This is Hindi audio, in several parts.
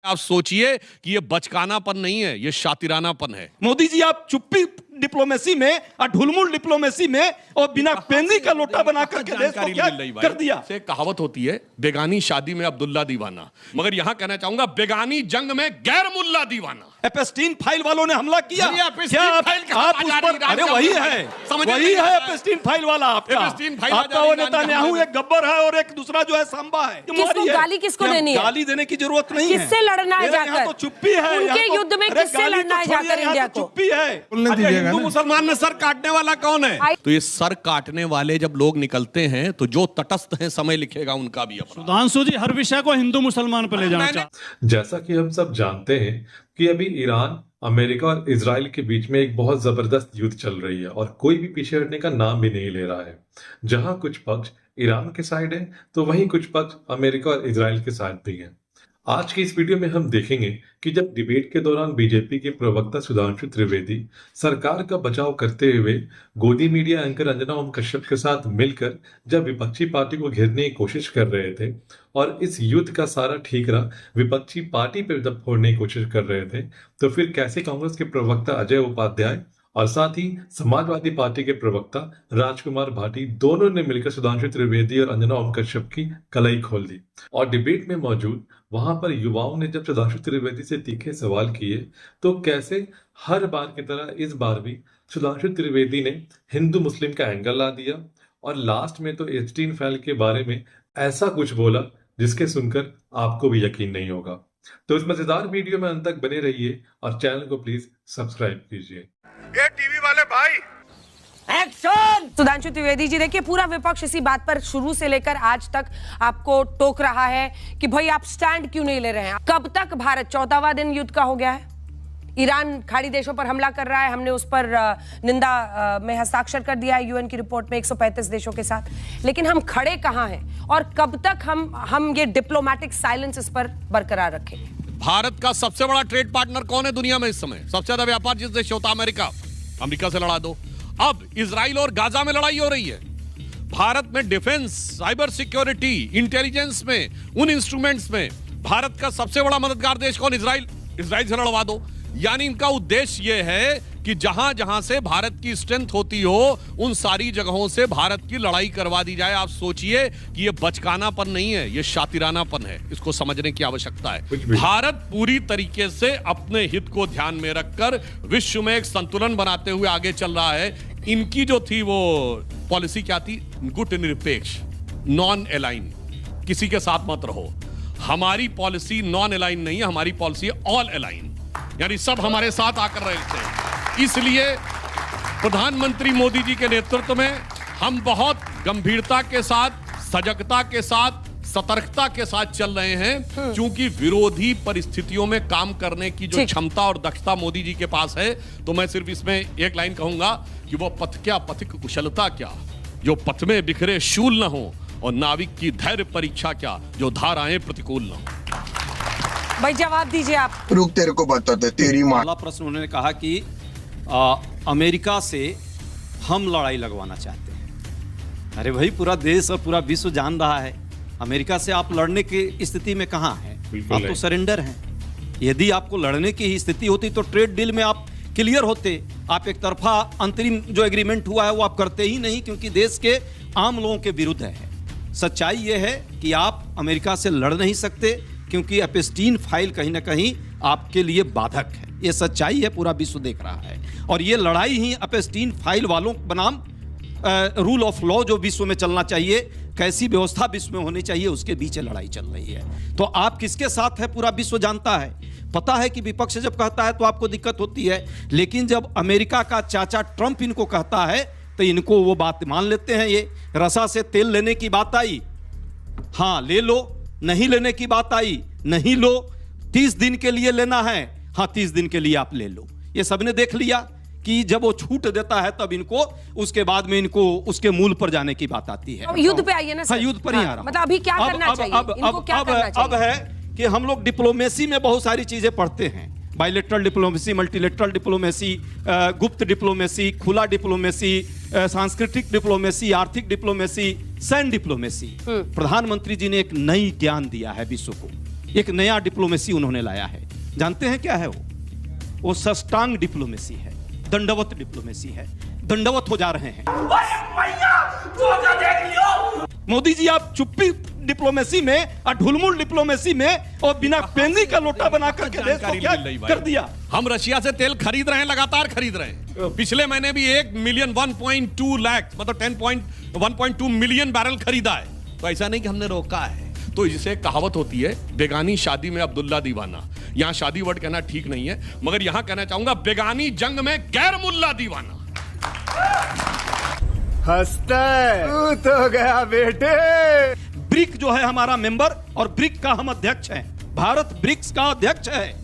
आप सोचिए कि ये बचकानापन नहीं है, ये शातिरानापन है। मोदी जी आप चुप्पी डिप्लोमेसी में और ढुलमुल डिप्लोमेसी में और बिना पेंदी का लोटा बना करके देश को क्या कर दिया। से कहावत होती है बेगानी शादी में अब्दुल्ला दीवाना, मगर यहां कहना चाहूंगा बेगानी जंग में गैर मुल्ला दीवाना। एपेस्टीन फाइल वालों ने हमला किया, क्या आप उस पर, अरे वही है एपेस्टीन फाइल वाला आपका वो नेतान्याहू एक गब्बर है और एक दूसरा जो है सांबा है। किसको गाली किसको देनी है? गाली देने की जरूरत नहीं है। किससे लड़ना है जाकर? तो चुप्पी है उनके युद्ध में किससे लड़ना है जाकर इंडिया को? चुप्पी है। हिंदू मुसलमान में सर काटने वाला कौन है? तो ये सर काटने वाले जब लोग निकलते हैं तो जो तटस्थ हैं समय लिखेगा उनका भी अपना। सुधांशु जी हर विषय को हिंदू मुसलमान पर ले जाना चाहते। जैसा कि हम सब जानते हैं कि अभी ईरान, अमेरिका और इजराइल के बीच में एक बहुत जबरदस्त युद्ध चल रही है और कोई भी पीछे हटने का नाम भी नहीं ले रहा है। जहां कुछ पक्ष ईरान के साइड है तो वहीं कुछ पक्ष अमेरिका और इजराइल के साइड भी है। आज की इस वीडियो में हम देखेंगे कि जब डिबेट के दौरान बीजेपी के प्रवक्ता सुधांशु त्रिवेदी सरकार का बचाव करते हुए गोदी मीडिया एंकर अंजना ओम कश्यप के साथ मिलकर जब विपक्षी पार्टी को घेरने की कोशिश कर रहे थे और इस युद्ध का सारा ठीकरा विपक्षी पार्टी पर जब फोड़ने की कोशिश कर रहे थे, तो फिर कैसे कांग्रेस के प्रवक्ता अजय उपाध्याय और साथ ही समाजवादी पार्टी के प्रवक्ता राजकुमार भाटी दोनों ने मिलकर सुधांशु त्रिवेदी और अंजना ओम कश्यप की कलाई खोल दी। और डिबेट में मौजूद वहां पर युवाओं ने जब सुधांशु त्रिवेदी से तीखे सवाल किए तो कैसे हर बार की तरह इस बार भी सुधांशु त्रिवेदी ने हिंदू मुस्लिम का एंगल ला दिया और लास्ट में तो एप्स्टीन फाइल के बारे में ऐसा कुछ बोला जिसके सुनकर आपको भी यकीन नहीं होगा। तो इस मजेदार वीडियो में अंत तक बने रहिए और चैनल को प्लीज सब्सक्राइब कीजिए। ये टीवी वाले भाई एक्शन। सुधांशु त्रिवेदी जी, देखिए पूरा विपक्ष इसी बात पर शुरू से लेकर आज तक आपको टोक रहा है कि भाई आप स्टैंड क्यों नहीं ले रहे हैं। कब तक भारत 14वां दिन युद्ध का हो गया है, ईरान खाड़ी देशों पर हमला कर रहा है, हमने उस पर निंदा में हस्ताक्षर कर दिया है यूएन की रिपोर्ट में 135 देशों के साथ, लेकिन हम खड़े कहां हैं और कब तक हम ये डिप्लोमेटिक साइलेंस इस पर बरकरार रखेंगे। भारत का सबसे बड़ा ट्रेड पार्टनर कौन है दुनिया में इस समय? सबसे ज्यादा व्यापार जिस देश होता है अमेरिका, अमेरिका से लड़ा दो। अब इजराइल और गाजा में लड़ाई हो रही है। भारत में डिफेंस, साइबर सिक्योरिटी, इंटेलिजेंस में, उन इंस्ट्रूमेंट्स में भारत का सबसे बड़ा मददगार देश कौन? इजराइल। इजराइल से लड़वा दो। यानी इनका उद्देश्य यह है कि जहां जहां से भारत की स्ट्रेंथ होती हो उन सारी जगहों से भारत की लड़ाई करवा दी जाए। आप सोचिए कि यह बचकानापन नहीं है, यह शातिरानापन है। इसको समझने की आवश्यकता है। भारत पूरी तरीके से अपने हित को ध्यान में रखकर विश्व में एक संतुलन बनाते हुए आगे चल रहा है। इनकी जो थी वो पॉलिसी क्या थी? गुट निरपेक्ष, नॉन अलाइन, किसी के साथ मत रहो। हमारी पॉलिसी नॉन अलाइन नहीं है, हमारी पॉलिसी ऑल अलाइन, यानी सब हमारे साथ आकर रहे थे। इसलिए प्रधानमंत्री मोदी जी के नेतृत्व में हम बहुत गंभीरता के साथ, सजगता के साथ, सतर्कता के साथ चल रहे हैं, क्योंकि विरोधी परिस्थितियों में काम करने की जो क्षमता और दक्षता मोदी जी के पास है। तो मैं सिर्फ इसमें एक लाइन कहूंगा कि वो पथ क्या, पथिक कुशलता क्या, जो पथ में बिखरे शूल न हो, और नाविक की धैर्य परीक्षा क्या, जो धाराएं प्रतिकूल न हो। भाई जवाब दीजिए आप। रुक, तेरे को बता दे तेरी माँ। पहला प्रश्न उन्होंने कहा कि अमेरिका से हम लड़ाई लगवाना चाहते हैं। अरे भाई पूरा देश और पूरा विश्व जान रहा है अमेरिका से आप लड़ने की स्थिति में कहां हैं। आप तो सरेंडर हैं। यदि आपको लड़ने की ही स्थिति होती तो ट्रेड डील में आप क्लियर होते। आप एक तरफा अंतरिम जो एग्रीमेंट हुआ है वो आप करते ही नहीं, क्योंकि देश के आम लोगों के विरुद्ध है। सच्चाई यह है कि आप अमेरिका से लड़ नहीं सकते, क्योंकि एप्स्टीन फाइल कहीं ना कहीं आपके लिए बाधक है। ये सच्चाई है, पूरा विश्व देख रहा है। और ये लड़ाई ही एप्स्टीन फाइल वालों बनाम रूल ऑफ लॉ जो विश्व में चलना चाहिए, कैसी व्यवस्था विश्व में होनी चाहिए, उसके बीच लड़ाई चल रही है। तो आप किसके साथ है पूरा विश्व जानता है। पता है कि विपक्ष जब कहता है तो आपको दिक्कत होती है, लेकिन जब अमेरिका का चाचा ट्रंप इनको कहता है तो इनको वो बात मान लेते हैं। ये रसा से तेल लेने की बात आई, हाँ ले लो, नहीं लेने की बात आई, नहीं लो, 30 दिन के लिए लेना है, हाँ 30 दिन के लिए आप ले लो। ये सबने देख लिया कि जब वो छूट देता है तब इनको उसके बाद में इनको उसके मूल पर जाने की बात आती है। युद्ध पे आइए ना सर। हाँ, युद्ध पर ही आ रहा। मतलब अभी क्या करना चाहिए? इनको क्या करना चाहिए? अब है कि हम लोग डिप्लोमेसी में बहुत सारी चीजें पढ़ते हैं। बायलैटरल डिप्लोमेसी, मल्टीलैटरल डिप्लोमेसी, गुप्त डिप्लोमेसी, खुला डिप्लोमेसी, सांस्कृतिक डिप्लोमेसी, आर्थिक डिप्लोमेसी, सैन्य डिप्लोमेसी। प्रधानमंत्री जी ने एक नई ज्ञान दिया है विश्व को एक नया डिप्लोमेसी उन्होंने लाया है। जानते हैं क्या है वो सस्टांग डिप्लोमेसी है, दंडवत डिप्लोमेसी है। दंडवत हो जा रहे हैं। मोदी जी आप चुप्पी डिप्लोमेसी में और ढुलमुल डिप्लोमेसी में और बिना पेंदी का लोटा बना करके देश को क्या कर दिया। हम रशिया से तेल खरीद रहे हैं, लगातार खरीद रहे हैं। पिछले महीने भी 1 मिलियन 1.2 लाख मतलब 1.2 मिलियन बैरल खरीदा है। तो ऐसा नहीं कि हमने रोका है। तो इसे कहावत होती है, बेगानी शादी में अब्दुल्ला दीवाना। यहां शादी वर्ड कहना ठीक नहीं है, मगर यहां कहना चाहूंगा बेगानी जंग में गैर मुल्ला दीवाना। हंसते तो गया बेटे। ब्रिक जो है हमारा मेंबर और ब्रिक का हम अध्यक्ष हैं। भारत ब्रिक्स का अध्यक्ष है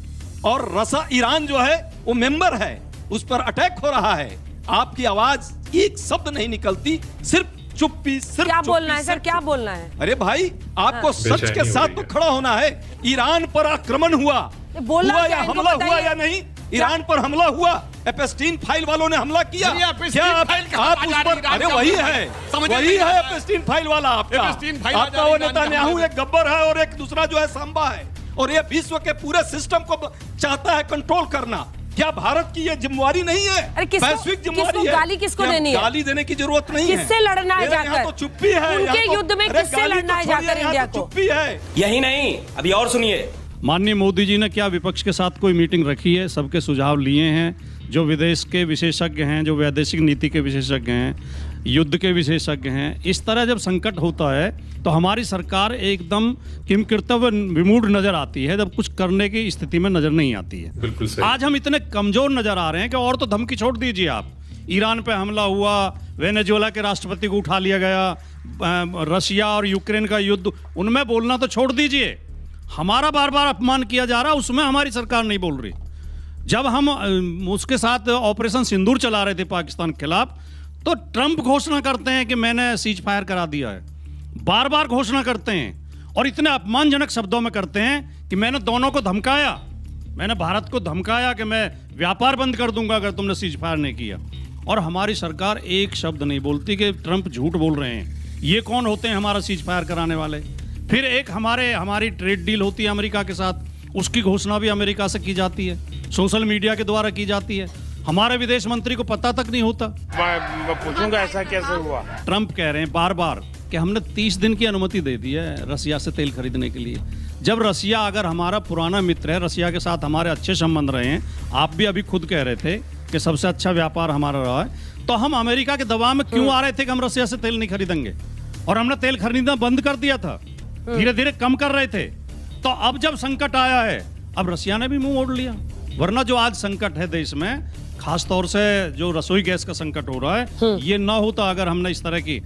और ईरान जो है वो मेंबर है। उस पर अटैक हो रहा है, आपकी आवाज एक शब्द नहीं निकलती, सिर्फ चुप्पी। सिर्फ क्या बोलना है सर, क्या बोलना है? अरे भाई आपको सच के साथ तो खड़ा होना है। ईरान पर आक्रमण हुआ या हमला हुआ या नहीं? ईरान पर हमला हुआ, एपेस्टीन फाइल वालों ने हमला किया। क्या आप उस पर, अरे वही है एपेस्टीन फाइल वाला आपका वो नेतान्याहू एक गब्बर है और एक दूसरा जो है सांबा है, और ये विश्व के पूरे सिस्टम को चाहता है कंट्रोल करना। क्या भारत की ये जिम्मेवारी नहीं है? वैश्विक जिम्मेवारी है। गाली किसको देनी है? गाली देने की जरूरत नहीं है। किससे लड़ना है जाकर? तो चुप्पी है। उनके युद्ध में किससे लड़ना है जाकर इंडिया को? चुप्पी है। यही नहीं, अभी और सुनिए। माननीय मोदी जी ने क्या विपक्ष के साथ कोई मीटिंग रखी है? सबके सुझाव लिए हैं, जो विदेश के विशेषज्ञ हैं, जो वैदेशिक नीति के विशेषज्ञ हैं, युद्ध के विशेषज्ञ हैं। इस तरह जब संकट होता है तो हमारी सरकार एकदम किमकृतव्य विमूढ़ नजर आती है, जब कुछ करने की स्थिति में नजर नहीं आती है। बिल्कुल सही। आज हम इतने कमजोर नजर आ रहे हैं कि और तो धमकी छोड़ दीजिए आप। ईरान पे हमला हुआ, वेनेजुएला के राष्ट्रपति को उठा लिया गया, रशिया और यूक्रेन का युद्ध, उनमें बोलना तो छोड़ दीजिए। हमारा बार बार अपमान किया जा रहा, उसमें हमारी सरकार नहीं बोल रही। जब हम उसके साथ ऑपरेशन सिंदूर चला रहे थे पाकिस्तान के खिलाफ, तो ट्रंप घोषणा करते हैं कि मैंने सीज फायर करा दिया है। बार बार घोषणा करते हैं और इतने अपमानजनक शब्दों में करते हैं कि मैंने दोनों को धमकाया, मैंने भारत को धमकाया कि मैं व्यापार बंद कर दूंगा अगर तुमने सीज फायर नहीं किया। और हमारी सरकार एक शब्द नहीं बोलती कि ट्रंप झूठ बोल रहे हैं। ये कौन होते हैं हमारा सीज फायर कराने वाले? फिर एक हमारी ट्रेड डील होती है अमेरिका के साथ, उसकी घोषणा भी अमेरिका से की जाती है, सोशल मीडिया के द्वारा की जाती है। हमारे विदेश मंत्री को पता तक नहीं होता। मैं पूछूंगा ऐसा कैसे हुआ? ट्रंप कह रहे हैं बार बार कि हमने 30 दिन की अनुमति दे दी है रसिया से तेल खरीदने के लिए। जब रसिया अगर हमारा पुराना मित्र है, रसिया के साथ हमारे अच्छे संबंध रहे हैं, आप भी अभी खुद कह रहे थे कि सबसे अच्छा व्यापार हमारा रहा है, तो हम अमेरिका के दबाव में क्यों आ रहे थे कि हम रसिया से तेल नहीं खरीदेंगे? और हमने तेल खरीदना बंद कर दिया था, धीरे धीरे कम कर रहे थे। तो अब जब संकट आया है, अब रसिया ने भी मुंह मोड़ लिया। वरना जो आज संकट है देश में, खास तौर से जो रसोई गैस का संकट हो रहा है, ये ना होता अगर हमने इस तरह की,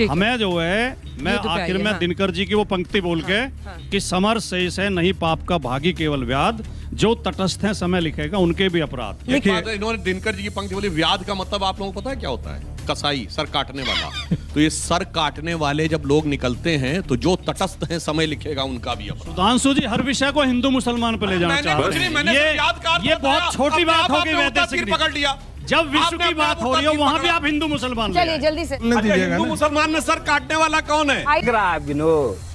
हमें जो है, मैं आखिर में दिनकर जी की वो पंक्ति बोल के कि समर शेष है नहीं पाप का भागी केवल व्याध, जो तटस्थ है समय लिखेगा उनके भी अपराध। इन्होंने दिनकर जी की पंक्ति बोली, व्याध का मतलब आप लोगों को पता है क्या होता है? कसाई, सर काटने वाला। तो ये सर काटने वाले जब लोग निकलते हैं तो जो तटस्थ हैं समय लिखेगा उनका भी अपराध। सुधांशु जी हर विषय को हिंदू मुसलमान पे ले जाना चाहते हैं। ये बहुत छोटी बात होगी वैदेशिक पकड़ लिया। जब विश्व की बात हो रही हो वहाँ भी आप हिंदू मुसलमान। चलिए जल्दी से। हिंदू मुसलमान में सर काटने वाला कौन है?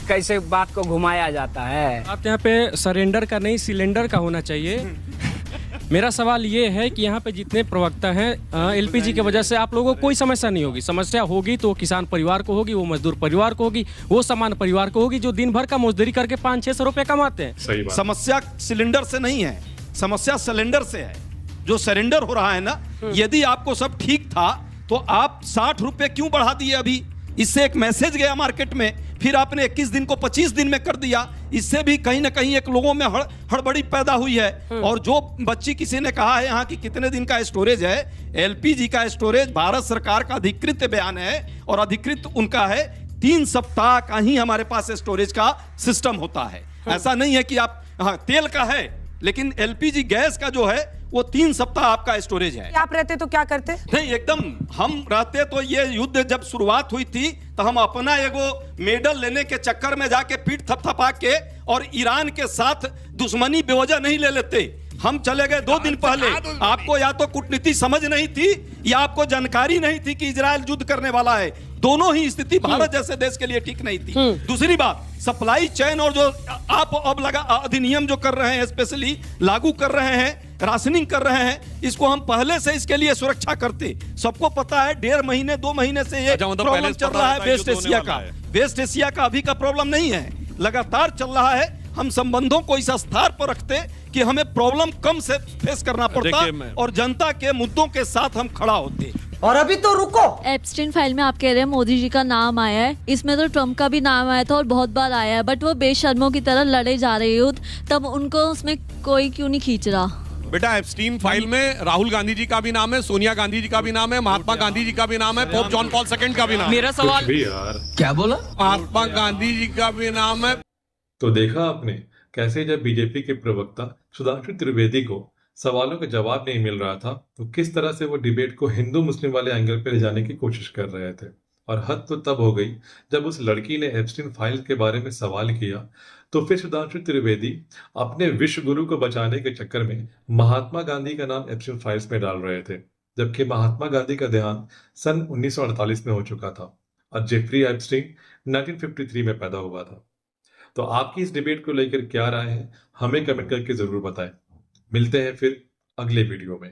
कैसे बात को घुमाया जाता है। आप यहाँ पे सरेंडर का नहीं सिलेंडर का होना चाहिए। मेरा सवाल ये है कि यहाँ पे जितने प्रवक्ता हैं, एलपीजी की वजह से आप लोगों को कोई समस्या नहीं होगी। समस्या होगी तो किसान परिवार को होगी, वो मजदूर परिवार को होगी, वो सामान्य परिवार को होगी जो दिन भर का मजदूरी करके 500-600 रुपए कमाते हैं। सही बात। समस्या सिलेंडर से नहीं है, समस्या सिलेंडर से है। जो सरेंडर हो रहा है ना, यदि आपको सब ठीक था तो आप 60 रुपए क्यों बढ़ा दिए? अभी इससे एक मैसेज गया मार्केट में, फिर आपने 21 दिन को 25 दिन में कर दिया। इससे भी कहीं ना कहीं एक लोगों में हड़बड़ी पैदा हुई है। और जो बच्ची किसी ने कहा है यहाँ की कितने दिन का स्टोरेज है, एलपीजी का स्टोरेज भारत सरकार का अधिकृत बयान है और अधिकृत उनका है 3 सप्ताह का ही हमारे पास स्टोरेज का सिस्टम होता है। ऐसा नहीं है कि आप, हाँ तेल का है, लेकिन एलपीजी गैस का जो है वो 3 सप्ताह आपका स्टोरेज है। आप रहते तो क्या करते? नहीं, एकदम हम रहते तो ये युद्ध जब शुरुआत हुई थी तो हम अपना एगो मेडल लेने के चक्कर में जाके पीठ थपथपा के और ईरान के साथ दुश्मनी बेवजह नहीं ले लेते। हम चले गए 2 दिन पहले। आपको या तो कूटनीति समझ नहीं थी या आपको जानकारी नहीं थी कि इजराइल युद्ध करने वाला है। दोनों ही स्थिति भारत जैसे देश के लिए ठीक नहीं थी। दूसरी बात, सप्लाई चेन और जो आप अब लगा अधिनियम जो कर रहे हैं, स्पेशली लागू कर रहे हैं, राशनिंग कर रहे हैं, इसको हम पहले से इसके लिए सुरक्षा करते। सबको पता है 1.5 महीने 2 महीने से ये प्रॉब्लम चल रहा है वेस्ट एशिया का। वेस्ट एशिया का अभी का प्रॉब्लम नहीं है, लगातार चल रहा है। हम संबंधों को इस स्तर पर रखते कि हमें प्रॉब्लम कम से फेस करना पड़ता और जनता के मुद्दों के साथ हम खड़ा होते। और अभी तो रुको, एप्स्टीन फाइल में आप कह रहे हैं मोदी जी का नाम आया है, इसमें तो ट्रम्प का भी नाम आया था और बहुत बार आया है, बट वो बेशर्मों की तरह लड़े जा रहे युद्ध, तब उनको उसमें कोई क्यों नहीं खींच रहा? बेटा एप्स्टीन फाइल में राहुल गांधी जी का भी नाम है, सोनिया गांधी जी का भी नाम है, महात्मा गांधी जी का भी नाम है, पोप जॉन पॉल II का भी नाम है। मेरा सवाल क्या बोला? महात्मा गांधी जी का भी नाम है। तो देखा आपने कैसे जब बीजेपी के प्रवक्ता सुधांशु त्रिवेदी को सवालों का जवाब नहीं मिल रहा था तो किस तरह से वो डिबेट को हिंदू मुस्लिम वाले एंगल पर ले जाने की कोशिश कर रहे थे। और हद तो तब हो गई जब उस लड़की ने एप्स्टीन फाइल के बारे में सवाल किया तो फिर सुधांशु त्रिवेदी अपने विश्व गुरु को बचाने के चक्कर में महात्मा गांधी का नाम एप्स्टीन फाइल्स में डाल रहे थे, जबकि महात्मा गांधी का देहांत सन 1948 में हो चुका था और जेफरी एप्स्टीन 1953 में पैदा हुआ था। तो आपकी इस डिबेट को लेकर क्या राय है, हमें कमेंट करके जरूर बताएं। मिलते हैं फिर अगले वीडियो में।